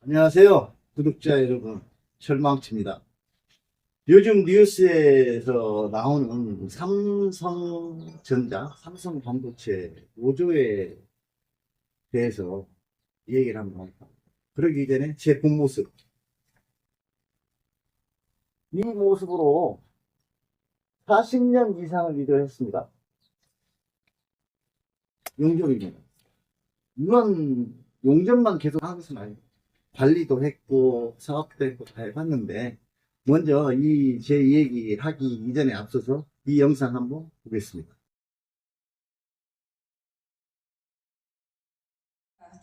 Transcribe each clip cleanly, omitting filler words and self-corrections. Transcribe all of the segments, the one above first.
안녕하세요. 구독자 여러분. 철망치입니다. 요즘 뉴스에서 나오는 삼성전자, 삼성반도체 노조에 대해서 얘기를 한번 할까. 그러기 전에 제 본 모습. 이 모습으로 40년 이상을 일을 했습니다. 용접입니다. 물론 용접만 계속 하는 것은 아니고 관리도 했고 사업도 했고 다 해봤는데, 먼저 제 얘기 하기 이전에 앞서서 이 영상 한번 보겠습니다.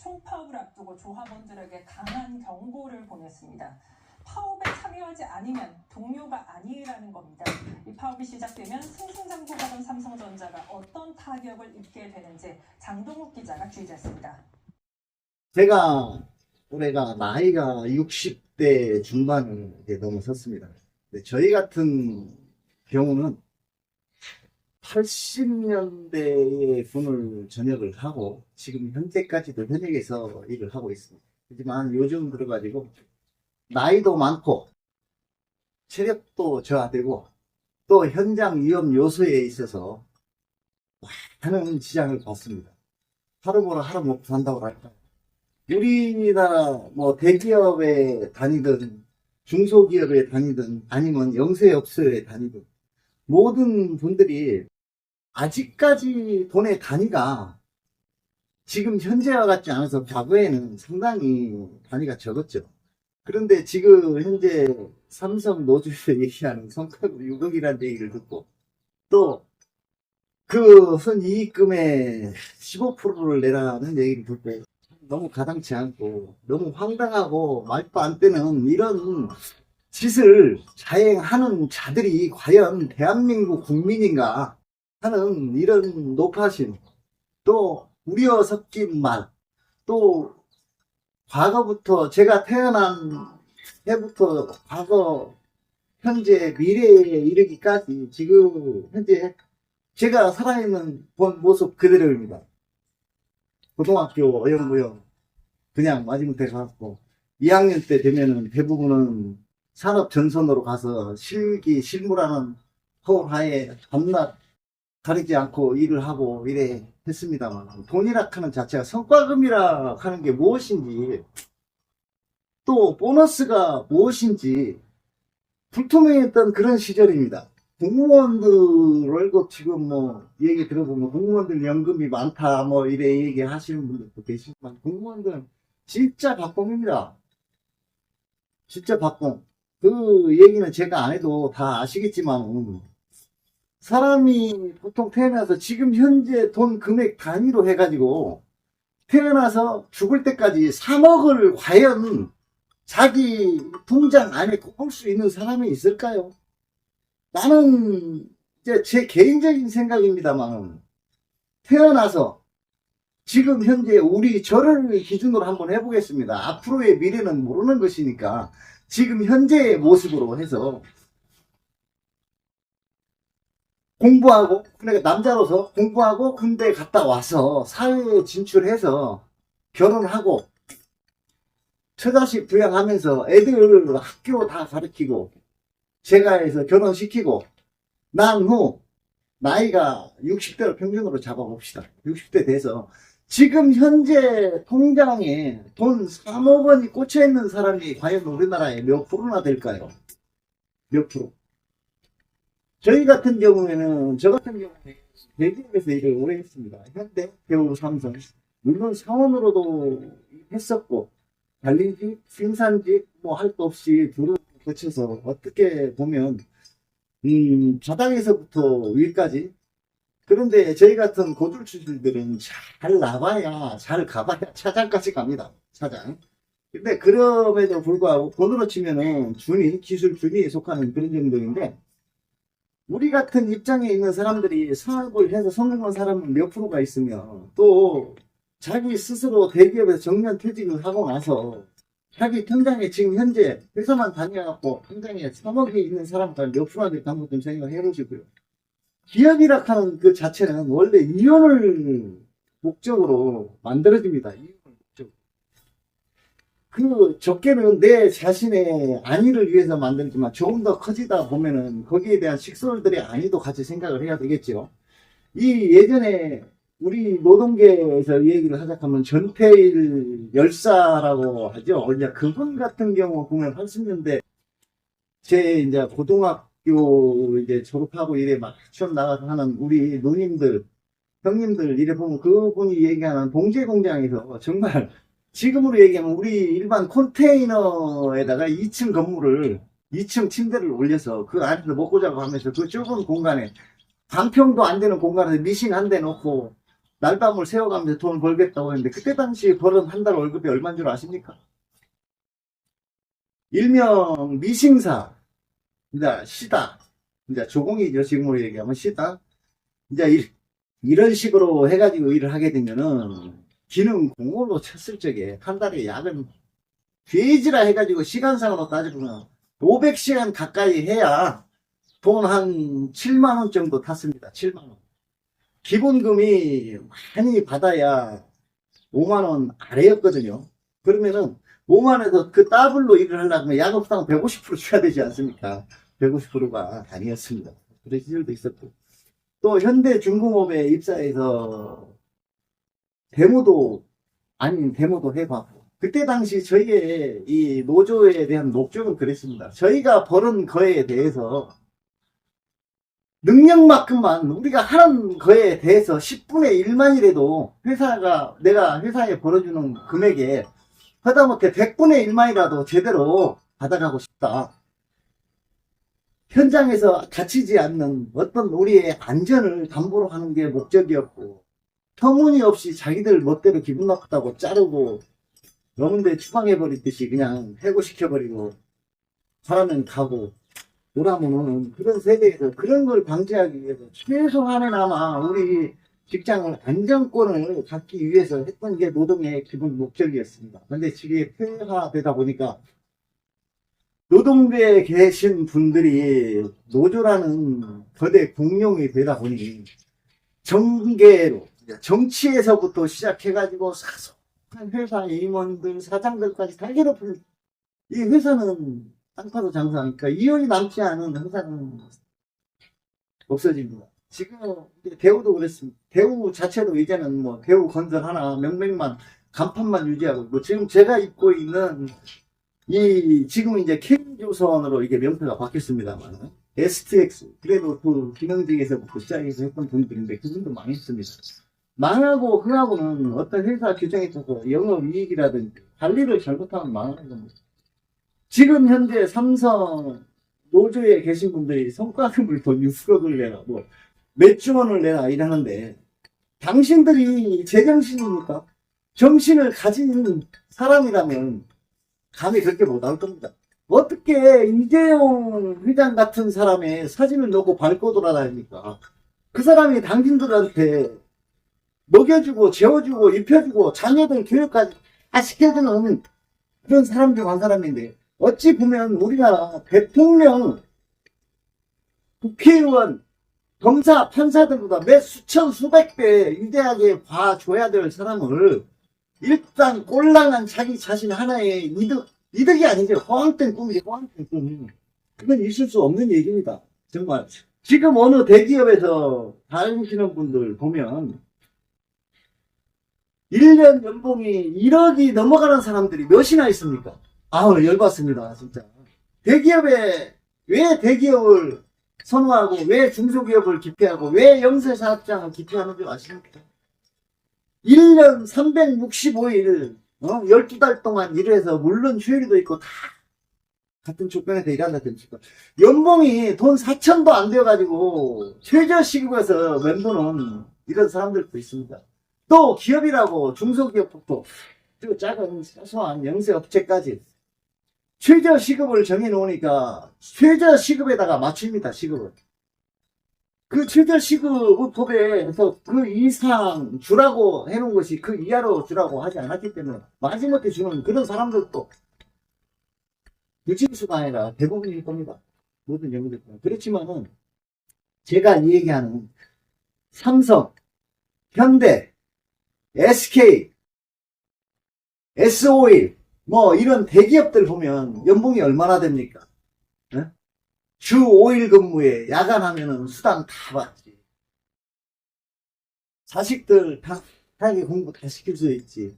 총파업을 앞두고 조합원들에게 강한 경고를 보냈습니다. 파업에 참여하지 않으면 동료가 아니라는 겁니다. 이 파업이 시작되면 승승장구하던 삼성전자가 어떤 타격을 입게 되는지 장동욱 기자가 취재했습니다. 제가 올해가 나이가 60대 중반을 넘어섰습니다. 저희 같은 경우는 80년대에 군을 전역을 하고 지금 현재까지도 현역에서 일을 하고 있습니다. 하지만 요즘 들어가지고 나이도 많고 체력도 저하되고 또 현장 위험 요소에 있어서 많은 지장을 받습니다. 하루 보라 하루 먹고 산다고 할까요? 우리나라 뭐 대기업에 다니든 중소기업에 다니든 아니면 영세업소에 다니든 모든 분들이 아직까지 돈의 단위가 지금 현재와 같지 않아서 과거에는 상당히 단위가 적었죠. 그런데 지금 현재 삼성 노조에서 얘기하는 성과급 6억이라는 얘기를 듣고 또 그 순이익금의 15%를 내라는 얘기를 듣고 너무 가당치 않고 너무 황당하고 말도 안 되는 이런 짓을 자행하는 자들이 과연 대한민국 국민인가 하는 이런 높아심, 또 우려 섞인 말, 또 과거부터 제가 태어난 해부터 과거, 현재, 미래에 이르기까지 지금 현재 제가 살아있는 본 모습 그대로입니다. 고등학교 어영부영 그냥 마지못해 갔고 2학년 때 되면은 대부분은 산업전선으로 가서 실무라는 허하에 밤낮 가리지 않고 일을 하고 이래 했습니다만, 돈이라 하는 자체가 성과금이라 하는 게 무엇인지 또 보너스가 무엇인지 불투명했던 그런 시절입니다. 공무원들 월급 지금 뭐 얘기 들어보면 공무원들 연금이 많다 뭐 이래 얘기 하시는 분들도 계시지만 공무원들은 진짜 박봉입니다. 진짜 박봉. 그 얘기는 제가 안 해도 다 아시겠지만 사람이 보통 태어나서 지금 현재 돈 금액 단위로 해가지고 태어나서 죽을 때까지 3억을 과연 자기 통장 안에 꼽을 수 있는 사람이 있을까요? 나는 이제 제 개인적인 생각입니다만 태어나서 지금 현재 저를 기준으로 한번 해보겠습니다. 앞으로의 미래는 모르는 것이니까 지금 현재의 모습으로 해서 공부하고, 그러니까 남자로서 공부하고 군대 갔다 와서 사회에 진출해서 결혼하고 처자식 부양하면서 애들 학교 다 가르치고 제가 해서 결혼시키고 난 후 나이가 60대로 평균으로 잡아봅시다. 60대 돼서 지금 현재 통장에 돈 3억 원이 꽂혀 있는 사람이 과연 우리나라에 몇 프로나 될까요? 몇 프로? 저 같은 경우에는 대기업에서 일을 오래 했습니다. 현대, 겨우 삼성. 물론 사원으로도 했었고, 관리직, 생산직, 뭐 할 거 없이 두루 거쳐서 어떻게 보면, 바닥에서부터 위까지. 그런데 저희 같은 고졸 출신들은 잘 나가야, 잘 가봐야 차장까지 갑니다. 차장. 근데 그럼에도 불구하고 돈으로 치면은 기술 준위에 속하는 그런 정도인데, 우리 같은 입장에 있는 사람들이 사업을 해서 성공한 사람은 몇 프로가 있으면 또 자기 스스로 대기업에서 정년 퇴직을 하고 나서 자기 통장에 지금 현재 회사만 다녀갖고 통장에 3억이 있는 사람들 몇 프로나 될까 한번 좀 생각해 보시고요. 기업이라 하는 그 자체는 원래 이윤을 목적으로 만들어집니다. 이윤을 목적으로. 적게는 내 자신의 안위를 위해서 만들지만 조금 더 커지다 보면은 거기에 대한 식솔들의 안위도 같이 생각을 해야 되겠죠. 이 예전에 우리 노동계에서 이 얘기를 하자면 전태일 열사라고 하죠. 이제 그분 같은 경우 보면 80년대 제 이제 고등학교 이제 졸업하고 이래 막 취업 나가서 하는 우리 누님들, 형님들 이래 보면 그분이 얘기하는 봉제 공장에서 정말 지금으로 얘기하면 우리 일반 컨테이너에다가 2층 건물을 2층 침대를 올려서 그 안에서 먹고 자고 하면서 그 좁은 공간에 방평도 안 되는 공간에서 미싱 한 대 놓고 날밤을 새워가면서 돈을 벌겠다고 했는데 그때 당시 벌은 한 달 월급이 얼마인 줄 아십니까? 일명 미싱사, 이제 시다, 이제 조공이죠. 지금으로 얘기하면 시다. 이제 이런 식으로 해가지고 일을 하게 되면은 기능 공무로 쳤을 적에 한 달에 야근 돼지라 해가지고 시간상으로 따지면 500시간 가까이 해야 돈 한 7만원 정도 탔습니다. 7만원. 기본금이 많이 받아야 5만원 아래였거든요. 그러면은 5만원에서 그 더블로 일을 하려면 야급당 150% 줘야 되지 않습니까? 150%가 아니었습니다. 그런 시절도 있었고. 또 현대중공업에 입사해서 데모도 아닌 데모도 해봤고. 그때 당시 저희의 이 노조에 대한 목적은 그랬습니다. 저희가 벌은 거에 대해서 능력만큼만 우리가 하는 거에 대해서 10분의 1만이라도 내가 회사에 벌어주는 금액에 하다못해 100분의 1만이라도 제대로 받아가고 싶다. 현장에서 다치지 않는 어떤 우리의 안전을 담보로 하는 게 목적이었고, 터무니없이 자기들 멋대로 기분 나쁘다고 자르고 너무데 추방해버리듯이 그냥 해고시켜버리고 사람은 가고 오라면 오는 그런 세대에서 그런 걸 방지하기 위해서 최소한에나마 우리 직장을 안정권을 갖기 위해서 했던 게 노동의 기본 목적이었습니다. 근데 지금 폐화되다 보니까 노동부에 계신 분들이 노조라는 거대 공룡이 되다 보니 정계로 정치에서부터 시작해가지고 사소한 회사 임원들 사장들까지 다 괴롭히는 이 회사는 땅파도 장사하니까 이윤이 남지 않은 회사는 없어집니다. 지금 대우도 그랬습니다. 대우 자체도 이제는 뭐 대우 건설 하나 명맥만 간판만 유지하고 있고 지금 제가 입고 있는 지금 이제 K조선으로 이게 명패가 바뀌었습니다만 STX 그래도 그 기능직에서부터 시작해서 했던 분들인데 그분도 망했습니다. 망하고 흥하고는 어떤 회사 규정에 있어서 영업이익이라든지 관리를 잘못하면 망하는 겁니다. 지금 현재 삼성 노조에 계신 분들이 성과급을 돈 6억을 내라, 뭐, 몇 주 원을 내라 이러는데, 당신들이 제정신입니까? 정신을 가진 사람이라면, 감히 그렇게 못 할 겁니다. 어떻게 이재용 회장 같은 사람의 사진을 놓고 밟고 돌아다닙니까? 그 사람이 당신들한테 먹여주고, 재워주고, 입혀주고, 자녀들 교육까지 다 시켜주는 그런 사람 중 한 사람인데, 어찌 보면 우리나라 대통령, 국회의원, 검사, 판사들보다 몇 수천 수백 배 위대하게 봐줘야 될 사람을 일단 꼴랑한 자기 자신 하나의 이득이 아니죠. 허황된 꿈이지, 허황된 꿈. 그건 있을 수 없는 얘기입니다. 정말. 지금 어느 대기업에서 다니시는 분들 보면 1년 연봉이 1억이 넘어가는 사람들이 몇이나 있습니까? 아우, 열받습니다, 진짜. 왜 대기업을 선호하고, 왜 중소기업을 기피하고, 왜 영세사업장을 기피하는 줄 아십니까? 1년 365일, 12달 동안 일해서, 물론 휴일도 있고, 다 같은 조건에서 일한다든지. 연봉이 돈 4천도 안 되어가지고, 최저시급에서 맴도는 이런 사람들도 있습니다. 또 기업이라고 중소기업부터, 그리고 작은 사소한 영세업체까지, 최저시급을 정해놓으니까 최저시급에다가 맞춥니다. 시급을. 그 최저시급법에서 그 이상 주라고 해놓은 것이 그 이하로 주라고 하지 않았기 때문에 마지못해 주는 그런 사람들도 무진수가 아니라 대부분일 겁니다. 모든 연구들. 그렇지만은 제가 이 얘기하는 삼성, 현대, SK, S-오일 뭐 이런 대기업들 보면 연봉이 얼마나 됩니까? 예? 주 5일 근무에 야간하면은 수당 다 받지. 자식들 편하게 공부 다 시킬 수 있지.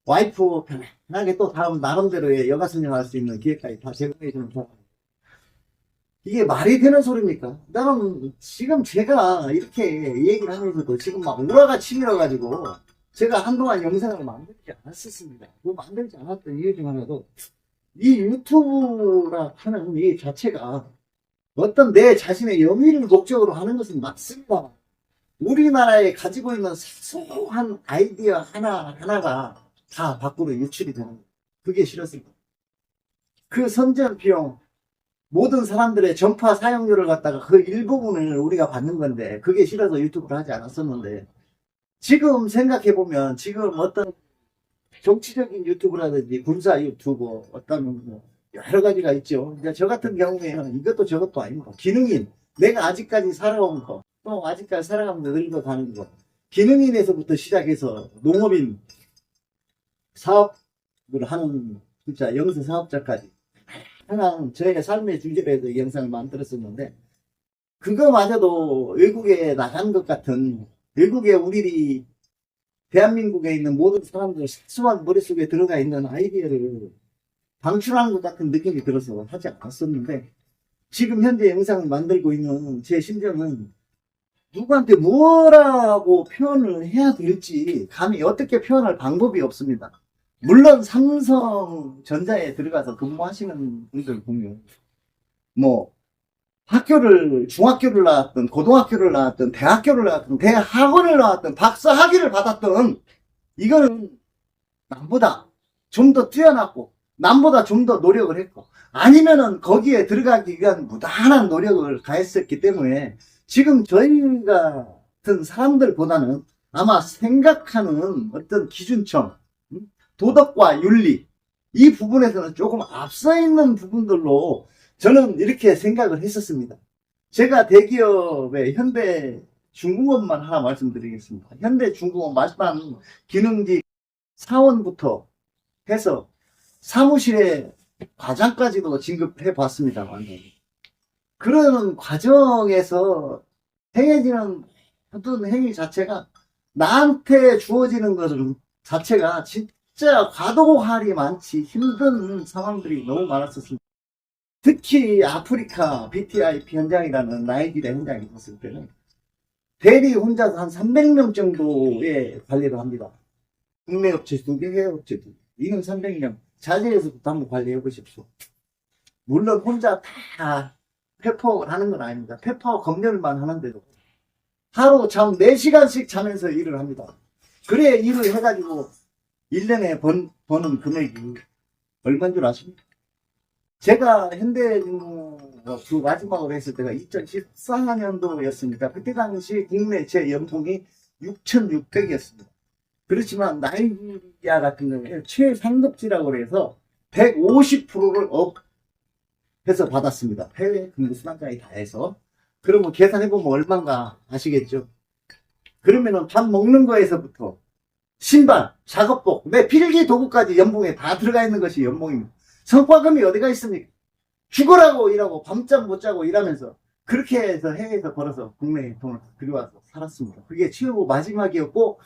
와이프 편하게 또 다음 나름대로의 여가생활 할 수 있는 기회까지 다 제공해주는 사람. 이게 말이 되는 소리입니까? 나는 지금 제가 이렇게 얘기를 하면서도 지금 막 우라가 치밀어가지고 제가 한동안 영상을 만들지 않았었습니다. 그 만들지 않았던 이유 중 하나도 이 유튜브라 하는 이 자체가 어떤 내 자신의 영위를 목적으로 하는 것은 맞습니다. 우리나라에 가지고 있는 사소한 아이디어 하나하나가 다 밖으로 유출이 되는 거예요. 그게 싫었습니다. 그 선전 비용, 모든 사람들의 전파 사용료를 갖다가 그 일부분을 우리가 받는 건데, 그게 싫어서 유튜브를 하지 않았었는데, 지금 생각해보면, 지금 어떤 정치적인 유튜브라든지 군사 유튜브, 어떤 뭐 여러 가지가 있죠. 이제 저 같은 경우에는 이것도 저것도 아닙니다. 기능인, 내가 아직까지 살아온 거, 또 아직까지 살아가면서 늙어가는 거, 기능인에서부터 시작해서 농업인, 사업을 하는 진짜 영세 사업자까지 하나 저희가 삶의 주제로 해서 이 영상을 만들었었는데, 그거마저도 외국에 나간 것 같은, 외국에 우리 대한민국에 있는 모든 사람들 사소한 머릿속에 들어가 있는 아이디어를 방출하는 것 같은 느낌이 들어서 하지 않았었는데, 지금 현재 영상을 만들고 있는 제 심정은 누구한테 뭐라고 표현을 해야 될지 감히 어떻게 표현할 방법이 없습니다. 물론 삼성전자에 들어가서 근무하시는 분들 보면 뭐 학교를 중학교를 나왔든 고등학교를 나왔든 대학교를 나왔든 대학원을 나왔든 박사학위를 받았든 이거는 남보다 좀 더 뛰어났고 남보다 좀 더 노력을 했고 아니면은 거기에 들어가기 위한 무단한 노력을 가했었기 때문에 지금 저희 같은 사람들보다는 아마 생각하는 어떤 기준점, 도덕과 윤리, 이 부분에서는 조금 앞서 있는 부분들로 저는 이렇게 생각을 했었습니다. 제가 대기업의 현대중공업만 하나 말씀드리겠습니다. 현대중공업 마지막 기능직 사원부터 해서 사무실에 과장까지도 진급해 봤습니다. 완전히. 그러는 과정에서 행해지는 어떤 행위 자체가 나한테 주어지는 것 자체가 진짜 과도할이 많지 힘든 상황들이 너무 많았었습니다. 특히 아프리카 BTIP 현장이라는 나이지리아 현장에 있었을 때는 대리 혼자서 한 300명 정도의 관리를 합니다. 국내 업체 2개, 해외 업체 2개. 이건 300명. 자재에서부터 한번 관리해 보십시오. 물론 혼자 다 페퍼를 하는 건 아닙니다. 페퍼 검열만 하는데도 하루 잠 4시간씩 자면서 일을 합니다. 그래 일을 해가지고 1년에 버는 금액이 얼마인 줄 아십니까? 제가 현대중공업 그 마지막으로 했을 때가 2014년도였습니다. 그때 당시 국내 제 연봉이 6,600이었습니다. 그렇지만 나이지리아 같은 경우에 최상급지라고 해서 150%를 해서 받았습니다. 해외 근무 수당까지 다 해서. 그러면 계산해보면 얼마인가 아시겠죠? 그러면은 밥 먹는 거에서부터 신발, 작업복, 내 필기 도구까지 연봉에 다 들어가 있는 것이 연봉입니다. 성과금이 어디가 있습니까? 죽으라고 일하고 밤잠 못 자고 일하면서 그렇게 해서 해외에서 벌어서 국내에 돈을 들여와서 살았습니다. 그게 최후 마지막이었고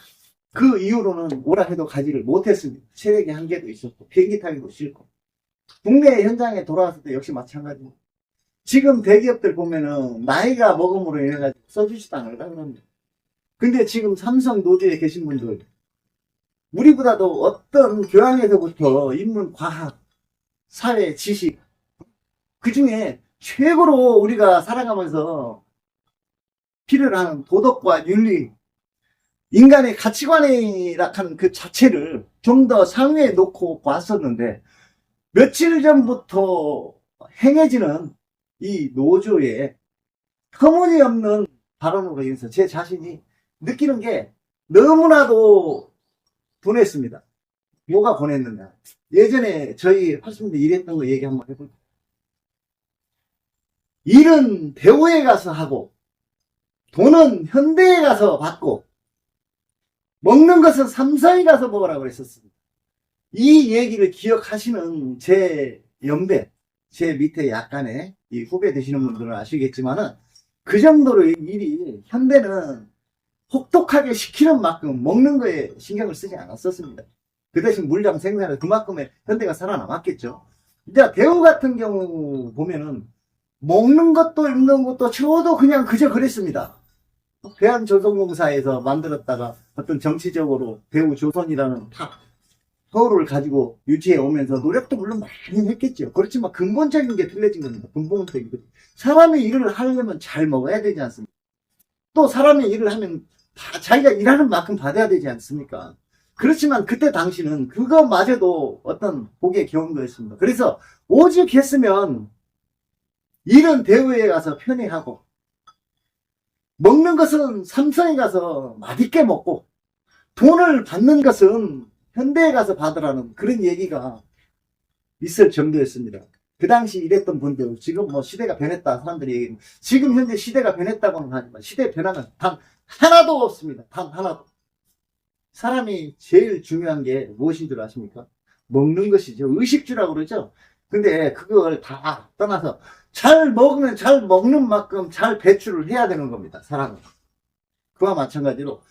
그 이후로는 오라 해도 가지를 못했습니다. 체력의 한계도 있었고 비행기 타기도 싫고 국내 현장에 돌아왔을 때 역시 마찬가지입니다. 지금 대기업들 보면은 나이가 먹음으로 인해가지고 써주지도 않으려고 합니다. 근데 지금 삼성 노조에 계신 분들 우리보다도 어떤 교양에서부터 인문, 과학, 사회, 지식 그 중에 최고로 우리가 살아가면서 필요로 하는 도덕과 윤리 인간의 가치관이라는 그 자체를 좀 더 상위에 놓고 왔었는데 며칠 전부터 행해지는 이 노조의 터무니없는 발언으로 인해서 제 자신이 느끼는 게 너무나도 분했습니다. 뭐가 분했느냐. 예전에 저희 학생들 일했던 거 얘기 한번 해볼게요. 일은 대우에 가서 하고 돈은 현대에 가서 받고 먹는 것은 삼성에 가서 먹으라고 했었습니다. 이 얘기를 기억하시는 제 연배, 제 밑에 약간의 이 후배 되시는 분들은 아시겠지만은 그 정도로 일이 현대는 혹독하게 시키는 만큼 먹는 거에 신경을 쓰지 않았었습니다. 그 대신 물량 생산에 그만큼의 현대가 살아남았겠죠. 이제 대우 같은 경우 보면은 먹는 것도 입는 것도 저도 그냥 그저 그랬습니다. 대한조선공사에서 만들었다가 어떤 정치적으로 대우 조선이라는 탑 서울을 가지고 유지해 오면서 노력도 물론 많이 했겠죠. 그렇지만 근본적인 게 틀려진 겁니다. 근본적인 거. 사람이 일을 하려면 잘 먹어야 되지 않습니까? 또 사람이 일을 하면 다 자기가 일하는 만큼 받아야 되지 않습니까? 그렇지만 그때 당시는 그거마저도 어떤 복에 겨운 거였습니다. 그래서 오직 했으면 일은 대우에 가서 편히 하고 먹는 것은 삼성에 가서 맛있게 먹고 돈을 받는 것은 현대에 가서 받으라는 그런 얘기가 있을 정도였습니다. 그 당시 일했던 분들, 지금 뭐 시대가 변했다 사람들이 얘기하는, 지금 현재 시대가 변했다고는 하지만 시대 변화는 단 하나도 없습니다. 단 하나도. 사람이 제일 중요한 게 무엇인 줄 아십니까? 먹는 것이죠. 의식주라고 그러죠. 근데 그걸 다 떠나서 잘 먹는 만큼 잘 배출을 해야 되는 겁니다. 사람은. 그와 마찬가지로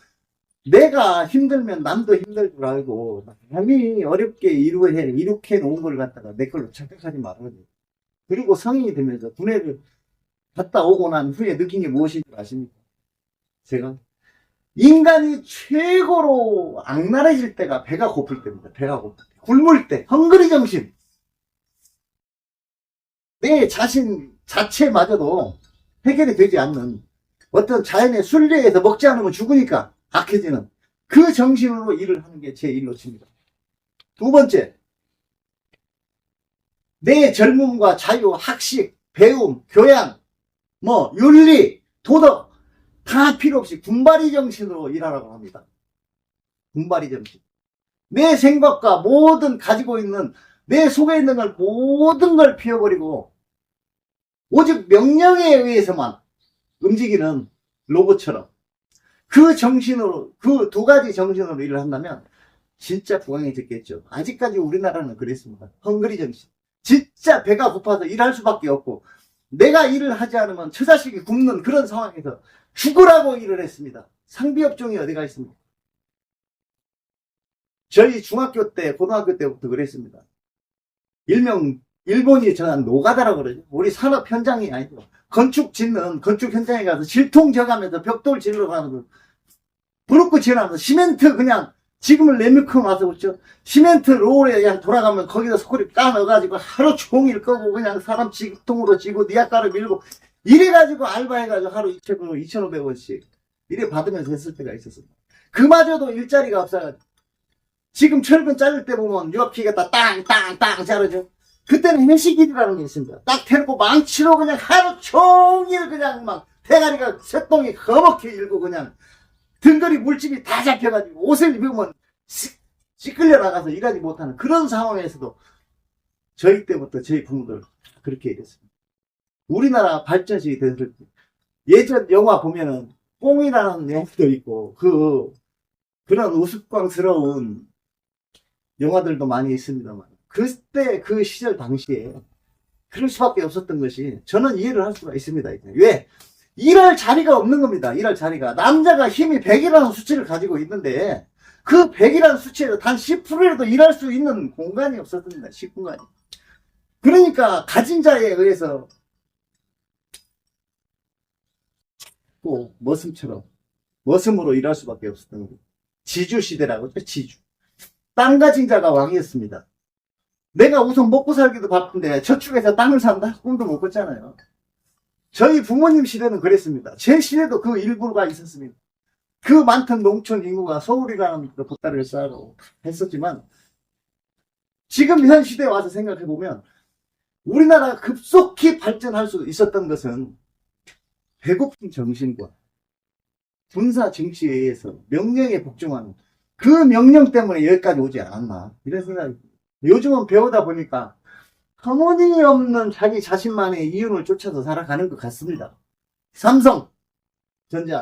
내가 힘들면 남도 힘들 줄 알고 남이 어렵게 이룩해 놓은 걸 갖다가 내 걸로 착각하지 말아야 돼요. 그리고 성인이 되면서 군대를 갔다 오고 난 후에 느낀 게 무엇인 줄 아십니까? 제가 인간이 최고로 악랄해질 때가 배가 고플 때입니다. 배가 고플 때. 굶을 때. 헝그리 정신. 내 자신 자체마저도 해결이 되지 않는 어떤 자연의 순리에서 먹지 않으면 죽으니까 악해지는 그 정신으로 일을 하는 게 제 일로칩니다. 두 번째, 내 젊음과 자유, 학식, 배움, 교양, 윤리, 도덕 다 필요 없이 군바리 정신으로 일하라고 합니다. 군바리 정신. 내 생각과 모든 가지고 있는 내 속에 있는 걸 모든 걸 피워버리고 오직 명령에 의해서만 움직이는 로봇처럼 그 정신으로, 그 두 가지 정신으로 일을 한다면 진짜 부강해졌겠죠. 아직까지 우리나라는 그랬습니다. 헝그리 정신. 진짜 배가 고파서 일할 수밖에 없고 내가 일을 하지 않으면 처자식이 굶는 그런 상황에서 죽으라고 일을 했습니다. 상비업종이 어디가 있습니까? 저희 중학교 때, 고등학교 때부터 그랬습니다. 일명 일본이 정한 노가다라고 그러죠. 우리 산업 현장이 아니고 건축 현장에 가서 질통 져가면서 벽돌 질러 가면서 부르고 지나면서 시멘트 그냥 지금을 내밀고 와서 그렇죠. 시멘트 롤에 그냥 돌아가면 거기다 소쿠리 까 넣어가지고 하루 종일 끄고 그냥 사람 지통으로 지고 니아까를 밀고 이래가지고 알바해가지고 하루 2,500원씩 이래 받으면서 했을 때가 있었습니다. 그마저도 일자리가 없어가지고 지금 철근 자를 때 보면 옆키가 땅땅땅 자르죠. 그때는 회식일이라는 게 있습니다. 딱 대놓고 망치로 그냥 하루 종일 그냥 막 대가리가 쇳덩이 허먹게 일고 그냥 등거리 물집이 다 잡혀가지고 옷을 입으면 찌끌려 나가서 일하지 못하는 그런 상황에서도 저희 때부터 저희 부모들 그렇게 일했습니다. 우리나라 발전식이 됐을 때 예전 영화 보면은 뽕이라는 영화도 있고 그런 우스꽝스러운 영화들도 많이 있습니다만 그때 그 시절 당시에 그럴 수밖에 없었던 것이 저는 이해를 할 수가 있습니다. 왜? 일할 자리가 없는 겁니다. 일할 자리가. 남자가 힘이 100이라는 수치를 가지고 있는데 그 100이라는 수치에서 단 10%라도 일할 수 있는 공간이 없었습니다. 식공간이. 그러니까 가진 자에 의해서 꼭 머슴으로 일할 수밖에 없었던 겁니다. 지주시대라고 하죠. 지주. 땅 가진 자가 왕이었습니다. 내가 우선 먹고 살기도 바쁜데 저축해서 땅을 산다? 꿈도 못 꿨잖아요. 저희 부모님 시대는 그랬습니다. 제 시대도 그 일부가 있었습니다. 그 많던 농촌 인구가 서울이라는 보따리를 쌓고 했었지만 지금 현 시대에 와서 생각해보면 우리나라가 급속히 발전할 수 있었던 것은 배고픈 정신과 군사 정치에 의해서 명령에 복종하는 그 명령 때문에 여기까지 오지 않았나 이런 생각이 듭니다. 요즘은 배우다 보니까 터무니없는 자기 자신만의 이윤을 쫓아서 살아가는 것 같습니다. 삼성전자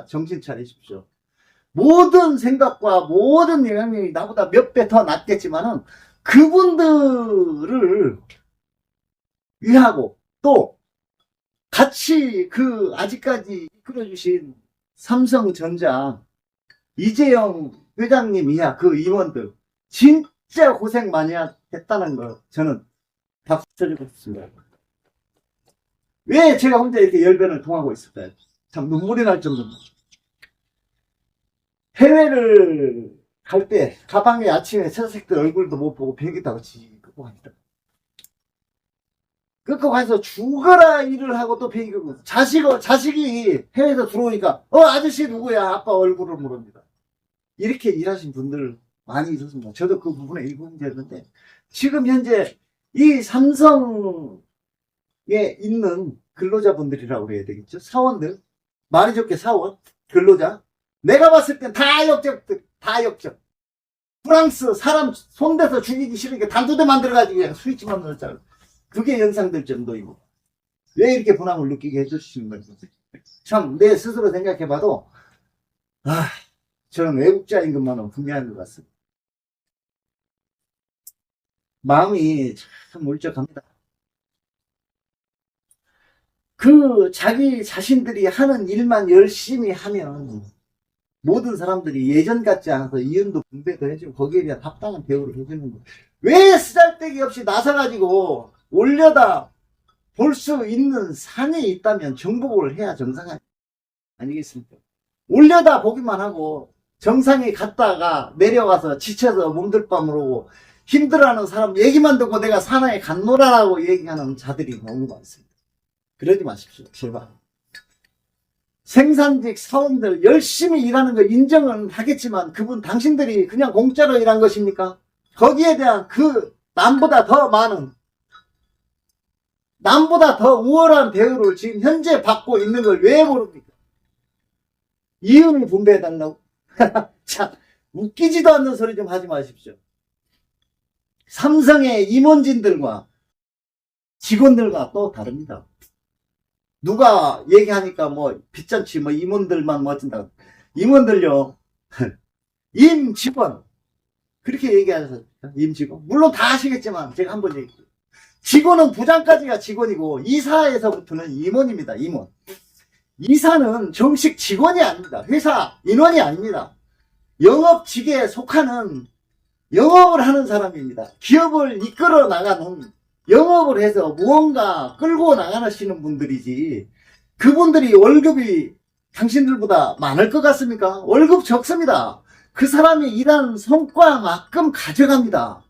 정신 차리십시오. 모든 생각과 모든 영향력이 나보다 몇 배 더 낫겠지만은 그분들을 위하고 또 같이 아직까지 이끌어주신 삼성전자 이재영 회장님 이하 그 임원들 진짜 고생 많이 했다는 거 저는 박수 쳐주고 싶습니다. 왜 제가 혼자 이렇게 열변을 통하고 있을까요? 참 눈물이 날 정도로. 해외를 갈 때 가방에 아침에 처자식들 얼굴도 못 보고 비행기 타고 끄고 갑니다. 끄고 가서 죽어라 일을 하고 또 비행기 타고 자식이 해외에서 들어오니까 아저씨 누구야? 아빠 얼굴을 물습니다. 이렇게 일하신 분들 많이 있었습니다. 저도 그 부분에 일부분이었는데 지금 현재 이 삼성에 있는 근로자분들이라고 그래야 되겠죠. 사원들, 말이 좋게 사원, 근로자. 내가 봤을 땐 다 역적들, 다 역적. 프랑스 사람 손대서 죽이기 싫으니까 단두대 만들어가지고 그냥 스위치 만들었잖아. 그게 연상될 정도이고. 왜 이렇게 분함을 느끼게 해주시는 건지. 참, 내 스스로 생각해봐도, 저는 외국자인 것만은 분명한 것 같습니다. 마음이 참 울적합니다. 자기 자신들이 하는 일만 열심히 하면 모든 사람들이 예전 같지 않아서 이윤도 분배도 해주고 거기에 대한 합당한 대우를 해주는 거예요. 왜 쓰잘데기 없이 나서가지고 올려다 볼 수 있는 산이 있다면 정복을 해야 정상 아니겠습니까? 올려다 보기만 하고 정상에 갔다가 내려가서 지쳐서 몸둘바물 오고 힘들어하는 사람 얘기만 듣고 내가 산에 갔노라라고 얘기하는 자들이 너무 많습니다. 그러지 마십시오. 제발. 생산직 사원들 열심히 일하는 거 인정은 하겠지만 당신들이 그냥 공짜로 일한 것입니까? 거기에 대한 남보다 더 많은 남보다 더 우월한 대우를 지금 현재 받고 있는 걸 왜 모릅니까? 이윤을 분배해달라고? 참 웃기지도 않는 소리 좀 하지 마십시오. 삼성의 임원진들과 직원들과 또 다릅니다. 누가 얘기하니까 빚잔치 임원들만 멋진다. 임원들요. 임직원. 그렇게 얘기하셨어요. 임직원. 물론 다 아시겠지만 제가 한번 얘기해요. 직원은 부장까지가 직원이고 이사에서부터는 임원입니다. 임원. 이사는 정식 직원이 아닙니다. 회사 인원이 아닙니다. 영업직에 속하는 영업을 하는 사람입니다. 기업을 이끌어 나가는 영업을 해서 무언가 끌고 나가시는 분들이지 그분들이 월급이 당신들보다 많을 것 같습니까? 월급 적습니다. 그 사람이 일하는 성과만큼 가져갑니다.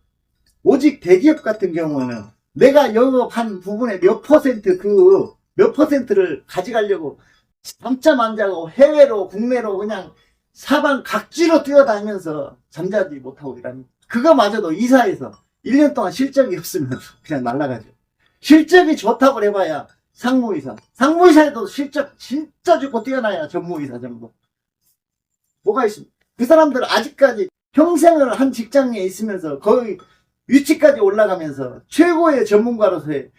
오직 대기업 같은 경우는 내가 영업한 부분의 몇 퍼센트를 가져가려고 잠잠 안 자고 해외로 국내로 그냥 사방 각지로 뛰어다니면서 잠자지 못하고 일합니다. 그거마저도 이사에서 1년 동안 실적이 없으면 그냥 날아가죠. 실적이 좋다고 해봐야 상무이사. 상무이사에도 실적 진짜 좋고 뛰어나야 전무이사 정도. 뭐가 있습니까? 그 사람들 아직까지 평생을 한 직장에 있으면서 거의 위치까지 올라가면서 최고의 전문가로서의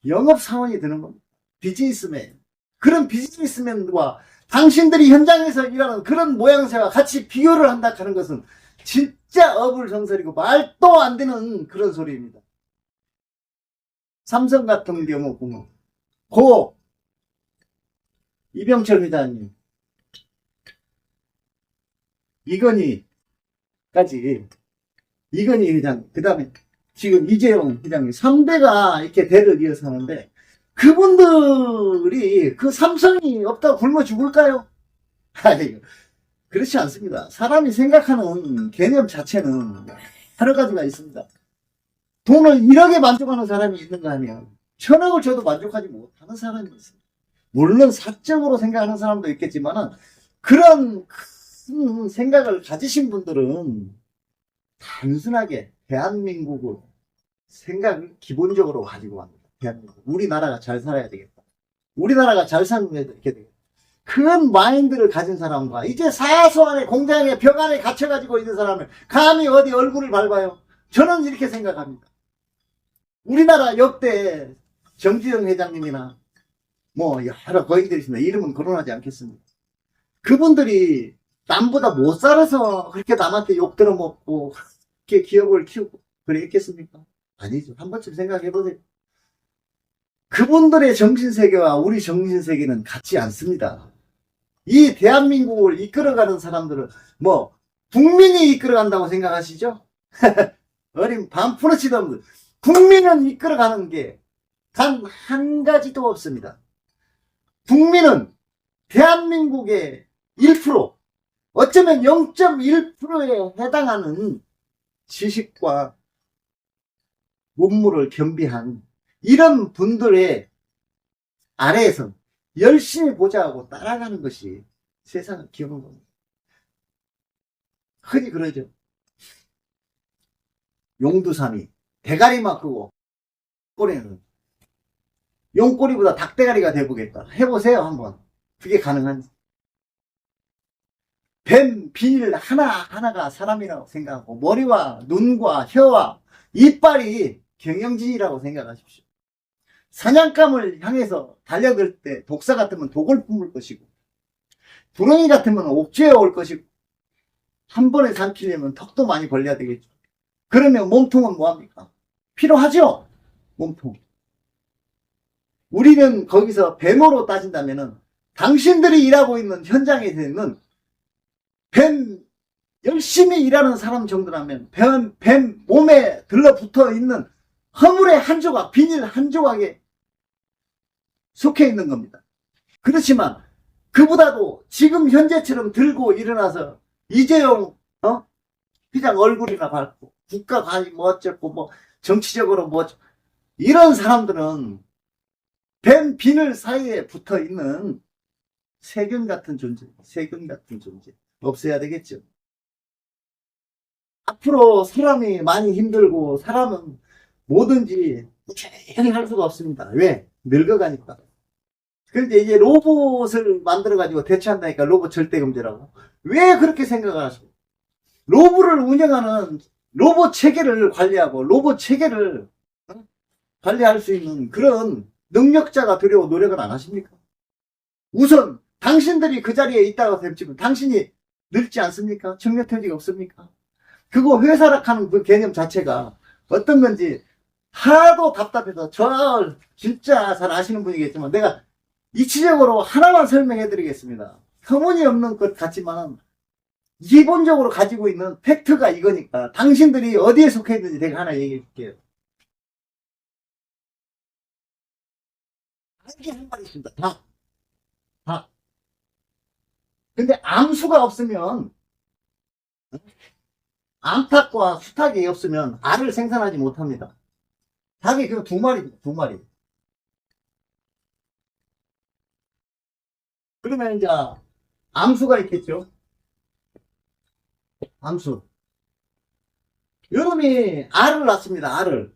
영업사원이 되는 겁니다. 비즈니스맨. 그런 비즈니스맨과 당신들이 현장에서 일하는 그런 모양새와 같이 비교를 한다 하는 것은 진짜 어불성설이고 말도 안 되는 그런 소리입니다. 삼성 같은 경우 보면 이병철 회장님, 이건희 회장, 그 다음에 지금 이재용 회장님 3대가 이렇게 대를 이어서 하는데 그분들이 삼성이 없다고 굶어 죽을까요? 아니, 그렇지 않습니다. 사람이 생각하는 개념 자체는 여러 가지가 있습니다. 돈을 1억에 만족하는 사람이 있는가 하면 1000억을 줘도 만족하지 못하는 사람이 있습니다. 물론 사적으로 생각하는 사람도 있겠지만 그런 큰 생각을 가지신 분들은 단순하게 대한민국을 생각을 기본적으로 가지고 갑니다. 대한민국. 우리나라가 잘 살아야 되겠다. 우리나라가 잘 살아야 되겠다. 큰 마인드를 가진 사람과 이제 사소한의 공장에 벽 안에 갇혀가지고 있는 사람을 감히 어디 얼굴을 밟아요? 저는 이렇게 생각합니다. 우리나라 역대 정주영 회장님이나 여러 거인들이 있습니다. 이름은 거론하지 않겠습니다. 그분들이 남보다 못 살아서 그렇게 남한테 욕 들어먹고 그렇게 기업을 키우고 그래 있겠습니까? 아니죠. 한 번쯤 생각해 보세요. 그분들의 정신세계와 우리 정신세계는 같지 않습니다. 이 대한민국을 이끌어가는 사람들은 뭐 국민이 이끌어간다고 생각하시죠? 어린 반푸르치도 없는 국민은 이끌어가는 게 단 한 가지도 없습니다. 국민은 대한민국의 1%, 어쩌면 0.1%에 해당하는 지식과 문물을 겸비한 이런 분들의 아래에서 열심히 보자고 따라가는 것이 세상을 기우는 겁니다. 흔히 그러죠. 용두삼이 대가리만 크고 꼬리는 용꼬리보다 닭대가리가 돼보겠다. 해보세요 한번. 그게 가능한지. 뱀 비닐 하나하나가 사람이라고 생각하고 머리와 눈과 혀와 이빨이 경영진이라고 생각하십시오. 사냥감을 향해서 달려들 때 독사 같으면 독을 뿜을 것이고 두렁이 같으면 옥죄어 올 것이고 한 번에 삼키려면 턱도 많이 벌려야 되겠죠. 그러면 몸통은 뭐합니까? 필요하죠? 몸통. 우리는 거기서 뱀으로 따진다면은 당신들이 일하고 있는 현장에서는 뱀 열심히 일하는 사람 정도라면 뱀 몸에 들러붙어 있는 허물의 한 조각, 비닐 한 조각에 속해 있는 겁니다. 그렇지만 그보다도 지금 현재처럼 들고 일어나서 이재용 회장 얼굴이나 밟고 국가 관이 뭐 어쩌고 뭐 정치적으로 뭐 이런 사람들은 뱀 비늘 사이에 붙어 있는 세균 같은 존재, 세균 같은 존재 없애야 되겠죠. 앞으로 사람이 많이 힘들고 사람은 뭐든지 꾸준히 할 수가 없습니다. 왜? 늙어가니까. 그런데 이제 로봇을 만들어가지고 대체한다니까 로봇 절대금지라고. 왜 그렇게 생각을 하시고? 로봇을 운영하는 로봇 체계를 관리하고 로봇 체계를 관리할 수 있는 그런 능력자가 되려고 노력을 안 하십니까? 우선 당신들이 그 자리에 있다고 셈치면 당신이 늙지 않습니까? 청력퇴직이 없습니까? 그거 회사락하는 그 개념 자체가 어떤 건지 하나도 답답해서 저 진짜 잘 아시는 분이겠지만 내가 이치적으로 하나만 설명해 드리겠습니다. 터무니없는 것 같지만 기본적으로 가지고 있는 팩트가 이거니까 당신들이 어디에 속해 있는지 내가 하나 얘기해 줄게요. 닭이 한 마리 있습니다. 닭. 근데 암수가 없으면 암탉과 수탉이 없으면 알을 생산하지 못합니다. 닭이 그 두 마리입니다. 두 마리. 그러면 이제 암수가 있겠죠. 암수. 여름이 알을 낳습니다. 알을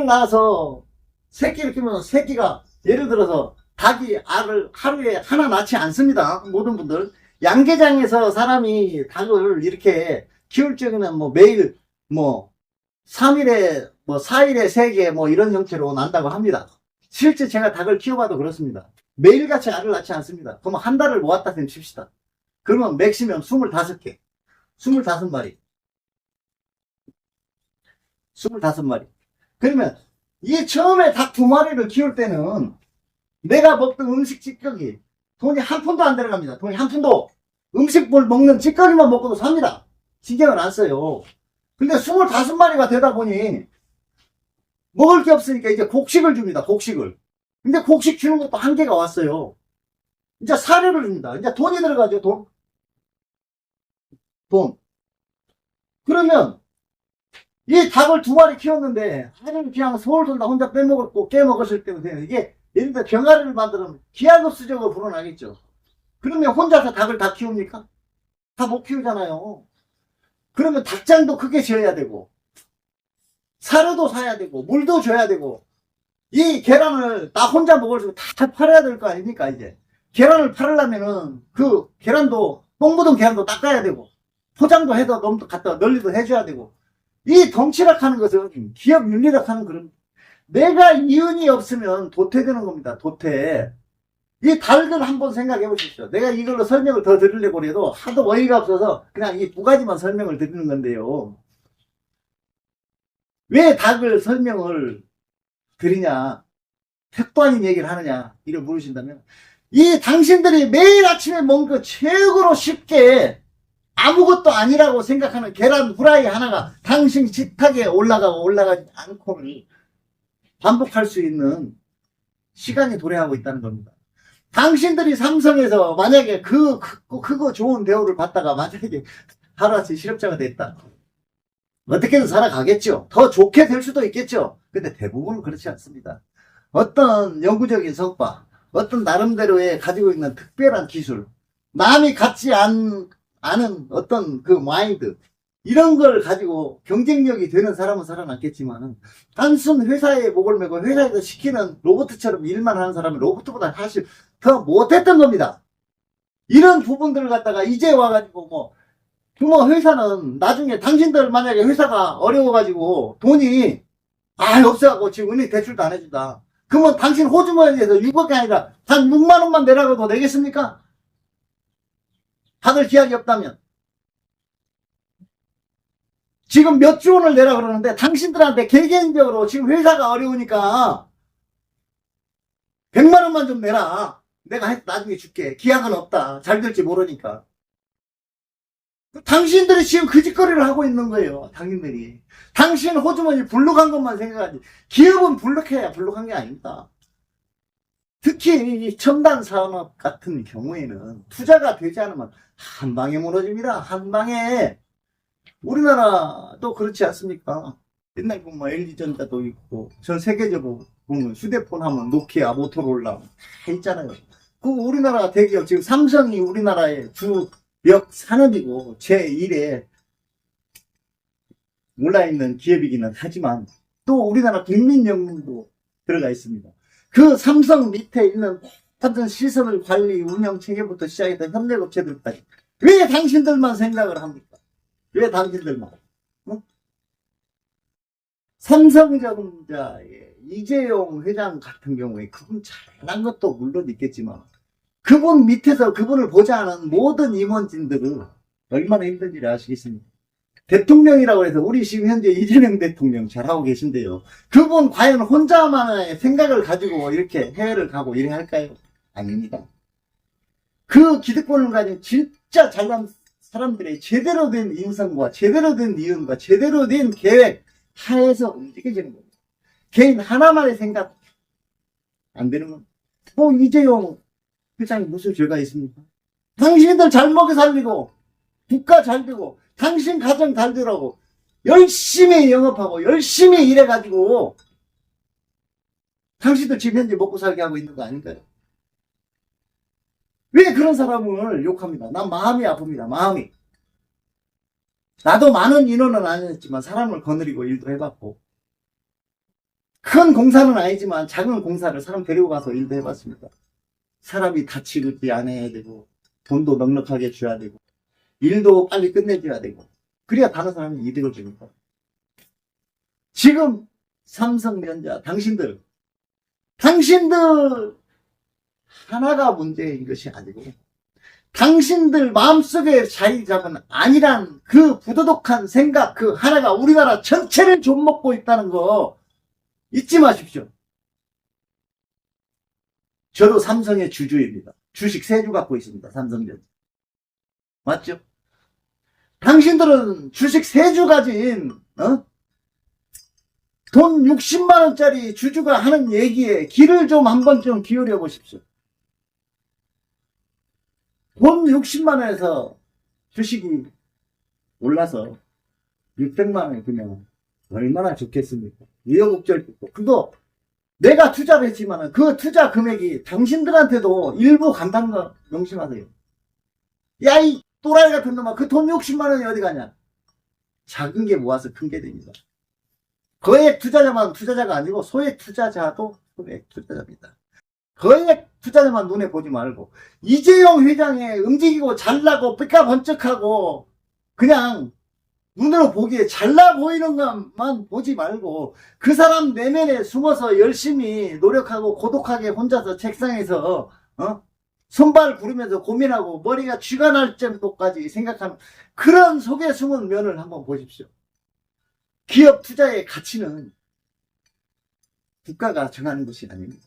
낳아서 새끼를 키우면 새끼가 예를 들어서 닭이 알을 하루에 하나 낳지 않습니다. 모든 분들. 양계장에서 사람이 닭을 이렇게 키울 적에는 뭐 매일 뭐 3일에 뭐 4일에 3개 뭐 이런 형태로 난다고 합니다. 실제 제가 닭을 키워봐도 그렇습니다. 매일같이 알을 낳지 않습니다. 그러면 한 달을 모았다 칩시다. 그러면 맥시멈 25개. 25마리. 25마리. 그러면 이 처음에 닭 2마리를 키울 때는 내가 먹던 음식 찌꺼기 돈이 한 푼도 안 들어갑니다. 돈이 한 푼도. 음식물 먹는 찌꺼기만 먹고도 삽니다. 신경을 안 써요. 근데 25마리가 되다 보니 먹을 게 없으니까 이제 곡식을 줍니다. 곡식을. 근데 곡식 주는 것도 한계가 왔어요. 이제 사료를 줍니다. 이제 돈이 들어가죠. 돈. 그러면 이 닭을 2마리 키웠는데 하루는 그냥 솔솔 다 혼자 빼먹었고 깨먹었을 때는 이게 예를 들어 병아리를 만들면 기하급수적으로 불어나겠죠. 그러면 혼자서 닭을 다 키웁니까? 다 못 키우잖아요. 그러면 닭장도 크게 지어야 되고 사료도 사야 되고 물도 줘야 되고 이 계란을 나 혼자 먹을 수 다 팔아야 될 거 아닙니까? 이제 계란을 팔으려면은 그 계란도 똥 묻은 계란도 닦아야 되고 포장도 해도 너무 갖다 널리도 해줘야 되고 이 덩치락하는 것은 기업 윤리락하는 그런 내가 이윤이 없으면 도태되는 겁니다. 도태. 이 닭을 한번 생각해 보십시오. 내가 이걸로 설명을 더 드리려고 해도 하도 어이가 없어서 그냥 이 2가지만 설명을 드리는 건데요. 왜 닭을 설명을 드리냐, 택도 아닌 얘기를 하느냐, 이를 물으신다면, 이 당신들이 매일 아침에 먹는 거 최고로 쉽게 아무것도 아니라고 생각하는 계란 후라이 하나가 당신 식탁에 올라가고 올라가지 않고는 반복할 수 있는 시간이 도래하고 있다는 겁니다. 당신들이 삼성에서 만약에 그거 좋은 대우를 받다가 만약에 하루아침 실업자가 됐다. 어떻게든 살아가겠죠. 더 좋게 될 수도 있겠죠. 근데 대부분은 그렇지 않습니다. 어떤 영구적인 성과, 어떤 나름대로의 가지고 있는 특별한 기술, 남이 갖지 않은 어떤 그 마인드, 이런 걸 가지고 경쟁력이 되는 사람은 살아남겠지만은, 단순 회사에 목을 메고 회사에서 시키는 로봇처럼 일만 하는 사람은 로봇보다 사실 더 못했던 겁니다. 이런 부분들을 갖다가 이제 와가지고 회사는 나중에 당신들 만약에 회사가 어려워가지고 돈이 없어갖고 지금 은행 대출도 안 해준다. 그러면 당신 호주머니에서 6억이 아니라 단 6만 원만 내라고 더 내겠습니까? 받을 기약이 없다면. 지금 몇 주 원을 내라 그러는데 당신들한테 개개인적으로 지금 회사가 어려우니까 100만 원만 좀 내라. 내가 나중에 줄게. 기약은 없다. 잘 될지 모르니까. 당신들이 지금 그 짓거리를 하고 있는 거예요. 당신들이. 당신 호주머니 블록한 것만 생각하지. 기업은 블록해야 블록한 게 아닙니다. 특히 이 첨단 산업 같은 경우에는 투자가 되지 않으면 한 방에 무너집니다. 한 방에. 우리나라도 그렇지 않습니까? 옛날 보면 LG전자도 있고 전 세계적으로 보면 휴대폰 하면 노키아, 모토로라 다 있잖아요. 그 우리나라 대기업 지금 삼성이 우리나라의 주력 산업이고 제1의 올라있는 기업이기는 하지만 또 우리나라 국민연금도 들어가 있습니다. 그 삼성 밑에 있는 모든 시설 관리 운영 체계부터 시작해서 협력업체들까지 왜 당신들만 생각을 합니까? 왜 당신들만? 삼성전자의 이재용 회장 같은 경우에 그분 잘난 것도 물론 있겠지만 그분 밑에서 그분을 보지 않은 모든 임원진들은 얼마나 힘든지 아시겠습니까? 대통령이라고 해서 우리 지금 현재 이재명 대통령 잘하고 계신데요. 그분 과연 혼자만의 생각을 가지고 이렇게 해외를 가고 이래 할까요? 아닙니다. 그 기득권을 가진 진짜 잘난 사람들의 제대로 된 인성과 제대로 된 이윤과 제대로 된 계획 하에서 움직여지는 겁니다. 개인 하나만의 생각 안 되는 겁니다. 이재용 회장이 무슨 죄가 있습니까? 당신들 잘 먹여 살리고 국가 잘 되고 당신 가정 잘 되라고 열심히 영업하고 열심히 일해가지고 당신들 지금 현재 먹고 살게 하고 있는 거 아닌가요? 왜 그런 사람을 욕합니다. 난 마음이 아픕니다. 마음이. 나도 많은 인원은 아니었지만 사람을 거느리고 일도 해봤고 큰 공사는 아니지만 작은 공사를 사람 데리고 가서 일도 해봤습니다. 사람이 다치지 않아야 되고 돈도 넉넉하게 줘야 되고 일도 빨리 끝내줘야 되고 그래야 다른 사람이 이득을 줍니다. 지금 삼성전자 당신들 하나가 문제인 것이 아니고 당신들 마음속에 자리 잡은 아니란 그 부도덕한 생각 그 하나가 우리나라 전체를 좀먹고 있다는 거 잊지 마십시오. 저도 삼성의 주주입니다. 주식 3주 갖고 있습니다. 삼성전자. 맞죠? 당신들은 주식 3주 가진 돈 60만원짜리 주주가 하는 얘기에 귀를 좀 한 번쯤 기울여 보십시오. 돈 60만원에서 주식이 올라서 600만원에 그냥 얼마나 좋겠습니까? 우여곡절 있고 그거 내가 투자를 했지만 그 투자 금액이 당신들한테도 일부 간다는 거 명심하세요. 야, 이 또라이 같은 놈아, 그 돈 60만원이 어디 가냐? 작은 게 모아서 큰 게 됩니다. 거액 투자자만 투자자가 아니고 소액 투자자도 소액 투자자입니다. 거액 투자자만 눈에 보지 말고 이재용 회장의 움직이고 잘나고 삐까번쩍하고 그냥 눈으로 보기에 잘나 보이는 것만 보지 말고 그 사람 내면에 숨어서 열심히 노력하고 고독하게 혼자서 책상에서 손발 구르면서 고민하고 머리가 쥐가 날 정도까지 생각하는 그런 속에 숨은 면을 한번 보십시오. 기업 투자의 가치는 국가가 정하는 것이 아닙니다.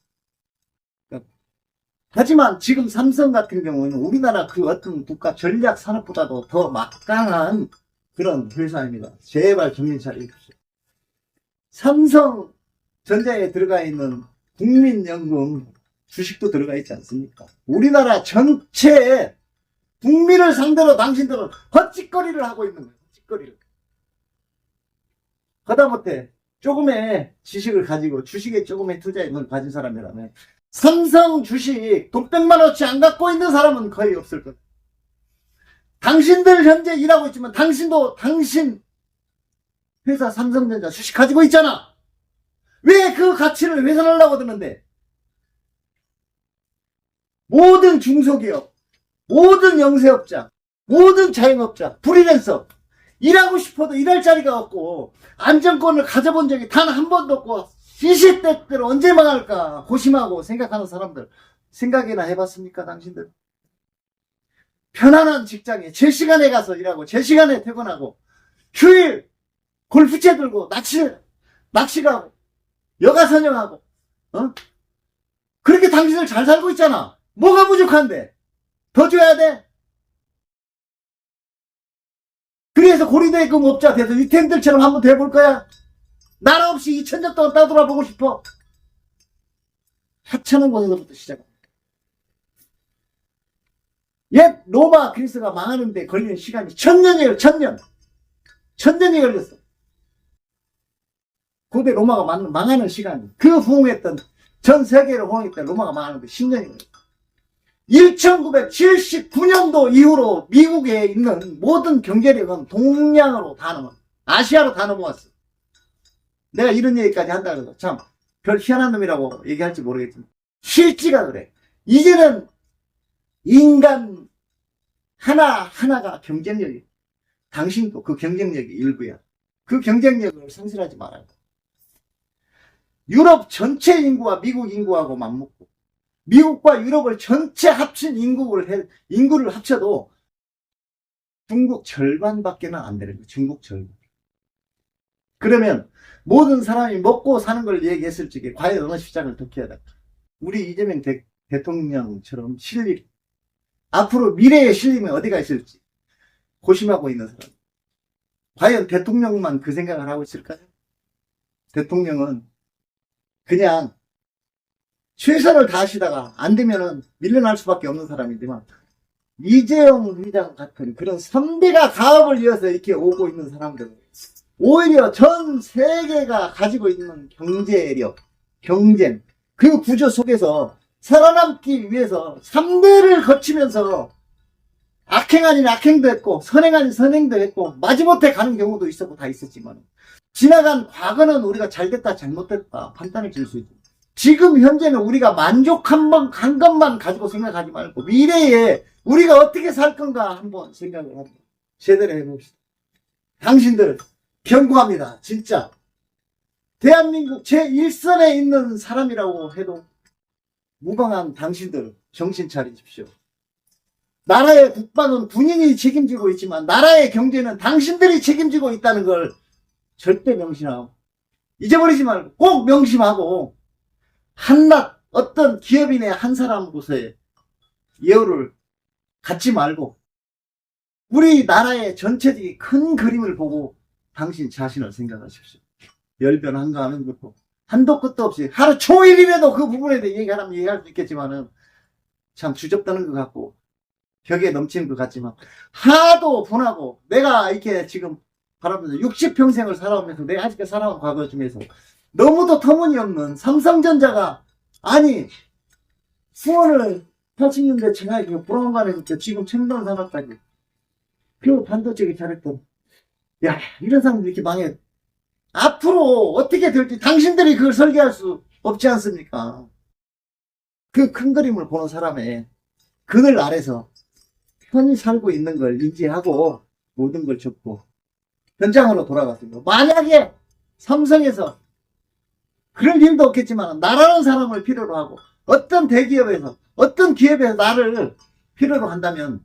하지만 지금 삼성 같은 경우는 우리나라 그 어떤 국가 전략 산업보다도 더 막강한 그런 회사입니다. 제발 정신 차리십시오. 삼성전자에 들어가 있는 국민연금 주식도 들어가 있지 않습니까? 우리나라 전체에 국민을 상대로 당신들은 헛짓거리를 하고 있는 거예요. 헛짓거리를. 하다못해 조금의 지식을 가지고 주식에 조금의 투자에 눈을 가진 사람이라면 삼성 주식 돈 100만 원치 안 갖고 있는 사람은 거의 없을 거예요. 당신들 현재 일하고 있지만 당신도 당신 회사 삼성전자 주식 가지고 있잖아. 왜 그 가치를 훼손하려고 드는데? 모든 중소기업, 모든 영세업자, 모든 자영업자, 프리랜서 일하고 싶어도 일할 자리가 없고 안정권을 가져본 적이 단 한 번도 없고 시시때때로 언제 망할까 고심하고 생각하는 사람들 생각이나 해봤습니까? 당신들 편안한 직장에 제 시간에 가서 일하고 제 시간에 퇴근하고 휴일 골프채 들고 낚시 가고 여가 선영하고 그렇게 당신들 잘 살고 있잖아. 뭐가 부족한데? 더 줘야 돼? 그래서 고리대금업자 돼서 이템들처럼 한번 돼볼 거야? 나라 없이 2000년 동안 따돌아보고 싶어? 하찮은 곳에서부터 시작합니다. 옛 로마 그리스가 망하는데 걸리는 시간이 1000년이에요. 1000년. 1000년이 걸렸어. 고대 로마가 망하는 시간이. 그 호응했던, 전 세계를 호응했던 로마가 망하는데 10년이 걸렸어. 1979년도 이후로 미국에 있는 모든 경제력은 동양으로 다 아시아로 다 넘어왔어. 내가 이런 얘기까지 한다 그래서 참 별 희한한 놈이라고 얘기할지 모르겠지만 실지가 그래. 이제는 인간 하나하나가 경쟁력이, 당신도 그 경쟁력이 일부야. 그 경쟁력을 상실하지 말아야 돼. 유럽 전체 인구와 미국 인구하고 맞먹고 미국과 유럽을 전체 합친 인구를 합쳐도 중국 절반밖에는 안 되는 거예요. 중국 절반. 그러면 모든 사람이 먹고 사는 걸 얘기했을 적에 과연 어느 시장을 덕해야 될까? 우리 이재명 대통령처럼 실리, 앞으로 미래의 실림이 어디가 있을지 고심하고 있는 사람. 과연 대통령만 그 생각을 하고 있을까요? 대통령은 그냥 최선을 다하시다가 안 되면은 밀려날 수밖에 없는 사람이지만 이재용 회장 같은 그런 선비가 가업을 이어서 이렇게 오고 있는 사람들은 오히려 전 세계가 가지고 있는 경제력, 경쟁, 그 구조 속에서 살아남기 위해서 3대를 거치면서 악행 아닌 악행도 했고 선행 아닌 선행도 했고 마지못해 가는 경우도 있었고 다 있었지만 지나간 과거는 우리가 잘됐다 잘못됐다 판단을 지을 수 있죠. 지금 현재는 우리가 만족한 것만 가지고 생각하지 말고 미래에 우리가 어떻게 살 건가 한번 생각을 한번 제대로 해봅시다. 당신들 경고합니다. 진짜 대한민국 제1선에 있는 사람이라고 해도 무방한 당신들 정신 차리십시오. 나라의 국방은 군인이 책임지고 있지만 나라의 경제는 당신들이 책임지고 있다는 걸 절대 명심하고 잊어버리지 말고 꼭 명심하고 한낱 어떤 기업인의 한 사람으로서의 예우를 갖지 말고 우리나라의 전체적인 큰 그림을 보고 당신 자신을 생각하십시오. 열변 한가하는 것도 한도 끝도 없이 하루 종일이라도 그 부분에 대해 얘기하면 얘기할 수 있겠지만은 참 주접다는 것 같고 벽에 넘치는 것 같지만 하도 분하고 내가 이렇게 지금 바라보면서 60평생을 살아오면서 내가 아직까지 살아온 과거 중에서 너무도 터무니없는 삼성전자가 아니 수원을 80년대 청하게 불안간에 지금 첨단 산업까지 그 반도체를 잘했던 야 이런 사람들이 이렇게 망해 앞으로 어떻게 될지 당신들이 그걸 설계할 수 없지 않습니까? 그 큰 그림을 보는 사람의 그늘 아래서 편히 살고 있는 걸 인지하고 모든 걸 접고 현장으로 돌아갔습니다. 만약에 삼성에서 그런 일도 없겠지만 나라는 사람을 필요로 하고 어떤 대기업에서 어떤 기업에서 나를 필요로 한다면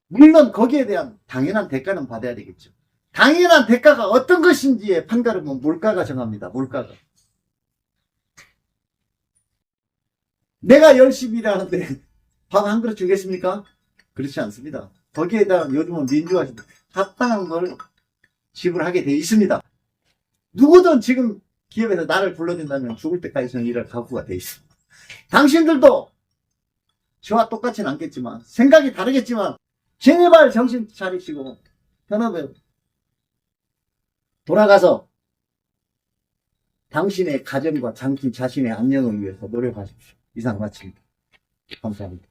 물론 거기에 대한 당연한 대가는 받아야 되겠죠. 당연한 대가가 어떤 것인지의 판가름은 물가가 정합니다. 물가가. 내가 열심히 일하는데 밥 한 그릇 주겠습니까? 그렇지 않습니다. 거기에다 요즘은 민주화 합당한 걸 지불하게 돼 있습니다. 누구든 지금 기업에서 나를 불러준다면 죽을 때까지는 일할 각오가 돼 있어. 당신들도 저와 똑같진 않겠지만 생각이 다르겠지만 제발 정신 차리시고 현업에 돌아가서 당신의 가정과 당신 자신의 안녕을 위해서 노력하십시오. 이상 마칩니다. 감사합니다.